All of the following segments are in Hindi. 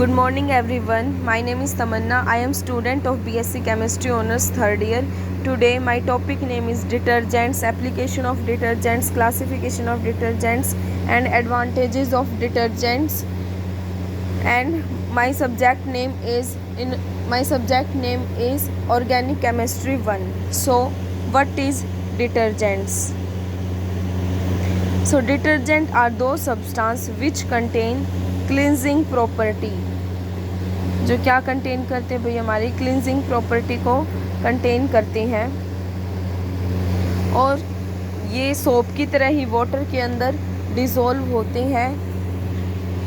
Good morning everyone. My name is Tamanna. I am student of BSc Chemistry Honours 3rd year. Today my topic name is detergents, application of detergents, classification of detergents and advantages of detergents. And my subject name is Organic Chemistry 1. So what is detergents? So detergent are those substance which contain cleansing property, जो क्या कंटेन करते हैं भाई, हमारी क्लिनजिंग प्रॉपर्टी को कंटेन करते हैं और ये सोप की तरह ही वाटर के अंदर डिज़ोल्व होते हैं,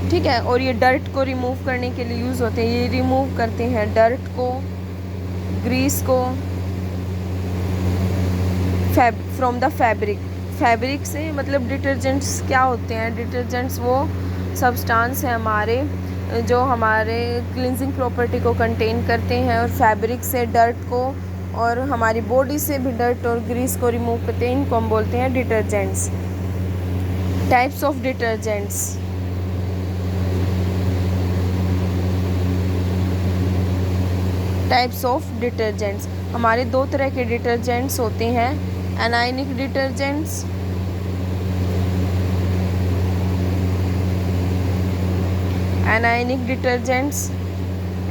ठीक है। और ये डर्ट को रिमूव करने के लिए यूज़ होते हैं। ये रिमूव करते हैं डर्ट को, ग्रीस को फ्रॉम द फैब्रिक से। मतलब डिटर्जेंट्स क्या होते हैं? डिटर्जेंट्स वो सब्सटेंस है हमारे जो हमारे क्लिनजिंग प्रॉपर्टी को कंटेन करते हैं और फैब्रिक से डर्ट को और हमारी बॉडी से भी डर्ट और ग्रीस को रिमूव करते हैं। इनको हम बोलते हैं detergents. Types of detergents. Types of detergents हमारे दो तरह के डिटर्जेंट्स होते हैं, anionic detergents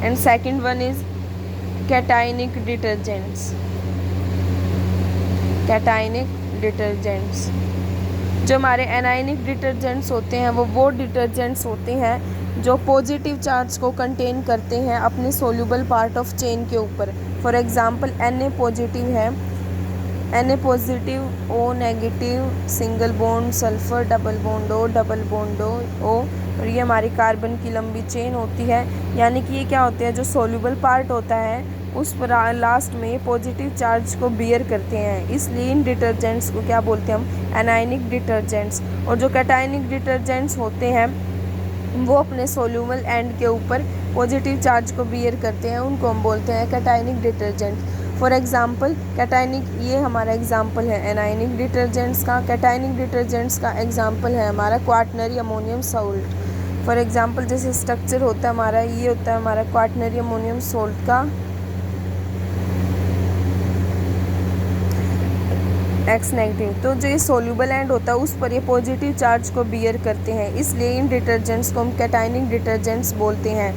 and second one is cationic detergents। जो हमारे एनायनिक डिटर्जेंट्स होते हैं वो डिटर्जेंट्स होते हैं जो पॉजिटिव चार्ज को कंटेन करते हैं अपने सोल्यूबल पार्ट ऑफ चेन के ऊपर। फॉर एग्जांपल Na पॉजिटिव है, Na positive, O negative, single bond sulphur, double bond O और ये हमारी कार्बन की लंबी चेन होती है। यानी कि ये क्या होते हैं, जो सोल्यूबल पार्ट होता है उस पर लास्ट में पॉजिटिव चार्ज को बियर करते हैं, इसलिए इन डिटर्जेंट्स को क्या बोलते हैं हम? Anionic detergents. और जो कैटायनिक डिटर्जेंट्स होते हैं वो अपने सोल्यूबल एंड के ऊपर पॉजिटिव चार्ज को बियर करते हैं, उनको हम बोलते हैं cationic detergent. For example cationic, ये हमारा एग्जांपल है एनायनिक डिटर्जेंट्स का। कैटायनिक डिटर्जेंट्स का एग्जांपल है हमारा quaternary ammonium salt. For example जैसे स्ट्रक्चर होता है हमारा, ये होता है हमारा क्वाटनरी अमोनियम सॉल्ट का X नेगेटिव। तो जो ये सोल्यूबल एंड होता है उस पर ये पॉजिटिव चार्ज को बियर करते हैं, इसलिए इन डिटर्जेंट्स को हम कैटायनिक डिटर्जेंट्स बोलते हैं।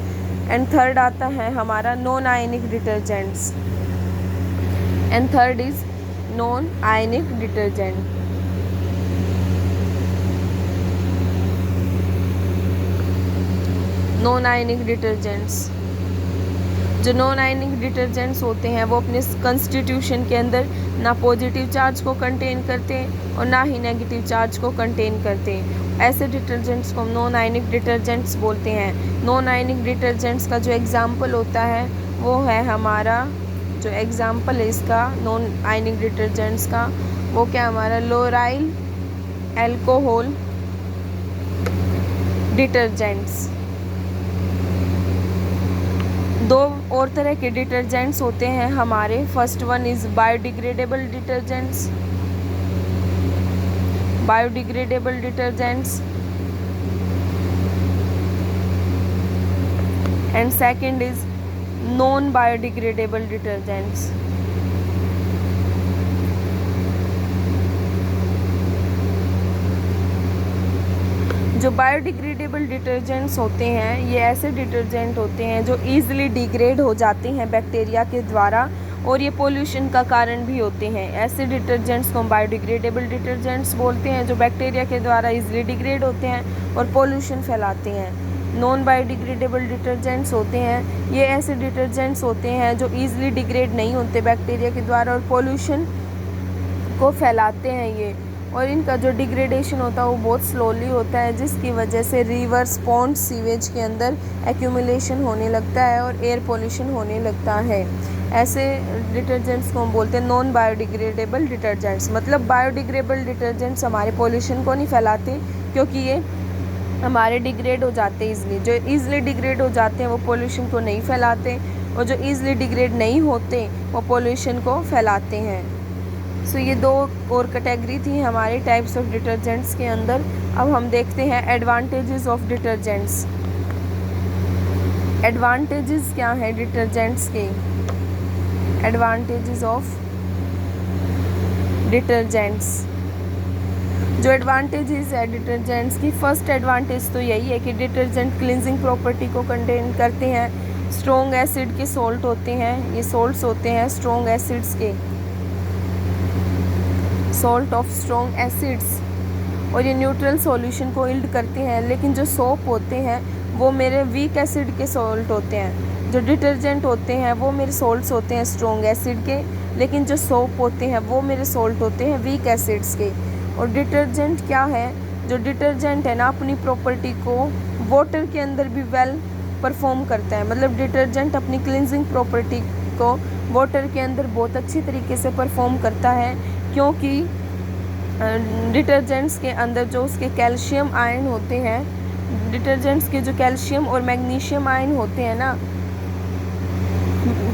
एंड थर्ड आता है हमारा non ionic detergents. And third is non ionic detergent. Non ionic detergents, जो नॉन आयनिक डिटर्जेंट्स होते हैं वो अपने कंस्टिट्यूशन के अंदर ना पॉजिटिव चार्ज को कंटेन करते हैं और ना ही नेगेटिव चार्ज को कंटेन करते हैं। ऐसे डिटर्जेंट्स को हम नॉन आयनिक डिटर्जेंट्स बोलते हैं। नॉन आयनिक डिटर्जेंट्स का जो एग्जांपल होता है वो है हमारा, जो एग्जांपल है इसका नॉन आयनिक डिटर्जेंट्स का, वो क्या हमारा लोराइल एल्कोहल डिटर्जेंट्स। दो और तरह के डिटर्जेंट्स होते हैं हमारे। First one is biodegradable detergents and second is non biodegradable detergents. जो बायोडिग्रेडेबल डिटर्जेंट्स होते हैं ये ऐसे डिटर्जेंट होते हैं जो ईजिली डिग्रेड हो जाते हैं बैक्टीरिया के द्वारा और ये पोल्यूशन का कारण भी होते हैं। ऐसे डिटर्जेंट्स को हम बायोडिग्रेडेबल डिटर्जेंट्स बोलते हैं जो बैक्टीरिया के द्वारा ईजिली डिग्रेड होते हैं और पोल्यूशन फैलाते हैं। नॉन बायोडिग्रेडेबल डिटर्जेंट्स होते हैं, ये ऐसे डिटर्जेंट्स होते हैं जो ईजिली डिग्रेड नहीं होते बैक्टीरिया के द्वारा और पोल्यूशन को फैलाते हैं ये, और इनका जो डिग्रेडेशन होता है वो बहुत स्लोली होता है, जिसकी वजह से रिवर्स, पॉन्ड, सीवेज के अंदर एक्यूमुलेशन होने लगता है और एयर पोल्यूशन होने लगता है। ऐसे डिटर्जेंट्स को हम बोलते हैं नॉन बायोडिग्रेडेबल डिटर्जेंट्स। मतलब बायोडिग्रेडेबल डिटर्जेंट्स हमारे पोल्यूशन को नहीं फैलाते क्योंकि ये हमारे डिग्रेड हो जाते हैं ईजिली। जो ईजिली डिग्रेड हो जाते हैं वो पोल्यूशन को नहीं फैलाते और जो ईजिली डिग्रेड नहीं होते वो पोल्यूशन को फैलाते हैं। सो ये दो और कैटेगरी थी हमारे टाइप्स ऑफ डिटर्जेंट्स के अंदर। अब हम देखते हैं एडवांटेजेस ऑफ डिटर्जेंट्स। एडवांटेजेस क्या है डिटर्जेंट्स के? Advantages of detergents. जो एडवांटेजेस है डिटर्जेंट्स की, फर्स्ट एडवांटेज तो यही है कि डिटर्जेंट क्लिनजिंग प्रॉपर्टी को कंटेन करते हैं। स्ट्रॉन्ग एसिड के सॉल्ट होते हैं, ये सॉल्ट्स होते हैं स्ट्रॉन्ग एसिड्स के, सॉल्ट ऑफ स्ट्रॉन्ग एसिड्स, और ये न्यूट्रल सॉल्यूशन को इल्ड करते हैं। लेकिन जो सोप होते हैं वो मेरे वीक एसिड के सॉल्ट होते हैं। जो डिटर्जेंट होते हैं वो मेरे सॉल्ट्स होते हैं स्ट्रॉन्ग एसिड के, लेकिन जो सोप होते हैं वो मेरे सॉल्ट होते हैं वीक एसिड्स के। और डिटर्जेंट क्या है? जो डिटर्जेंट है ना, अपनी प्रॉपर्टी को वाटर के अंदर भी वेल परफॉर्म करता है। मतलब डिटर्जेंट अपनी क्लिनजिंग प्रॉपर्टी को वाटर के अंदर बहुत अच्छी तरीके से परफॉर्म करता है, क्योंकि डिटर्जेंट्स के अंदर जो उसके कैल्शियम आयन होते हैं, डिटर्जेंट्स के जो कैल्शियम और मैग्नीशियम आयन होते हैं ना,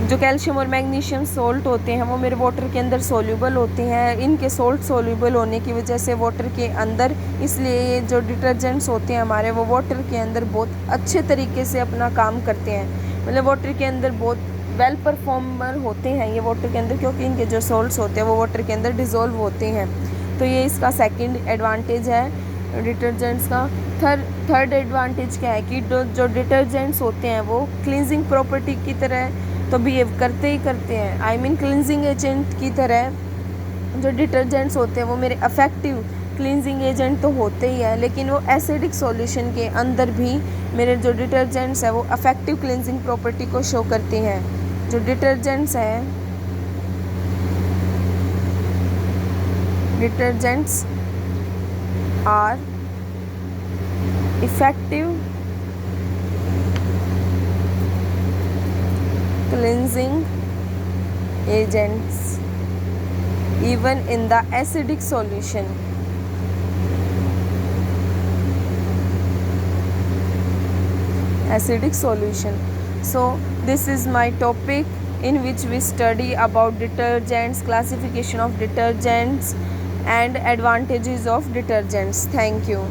जो कैल्शियम और मैग्नीशियम सॉल्ट होते हैं वो मेरे वाटर के अंदर सोल्यूबल होते हैं। इनके सॉल्ट सोल्यूबल होने की वजह से वाटर के अंदर, इसलिए ये जो डिटर्जेंट्स होते हैं हमारे, वो वाटर के अंदर बहुत अच्छे तरीके से अपना काम करते हैं। मतलब वाटर के अंदर बहुत वेल परफॉर्मर होते हैं ये वाटर के अंदर, क्योंकि इनके जो सॉल्ट्स होते हैं वो वाटर के अंदर डिज़ोल्व होते हैं। तो ये इसका सेकंड एडवांटेज है डिटर्जेंट्स का। थर्ड एडवांटेज क्या है कि जो डिटर्जेंट्स होते हैं वो क्लींजिंग प्रॉपर्टी की तरह तो बिहेव करते ही करते हैं। आई मीन क्लींजिंग एजेंट की तरह जो डिटर्जेंट्स होते हैं वो मेरे अफेक्टिव क्लींजिंग एजेंट तो होते ही है, लेकिन वो एसिडिक सॉल्यूशन के अंदर भी मेरे जो डिटर्जेंट्स हैं वो अफेक्टिव क्लींजिंग प्रॉपर्टी को शो करते हैं। जो डिटर्जेंट्स हैं, detergents are effective cleansing agents even in the acidic solution. Acidic solution. So this is my topic in which we study about detergents, classification of detergents and advantages of detergents. Thank you.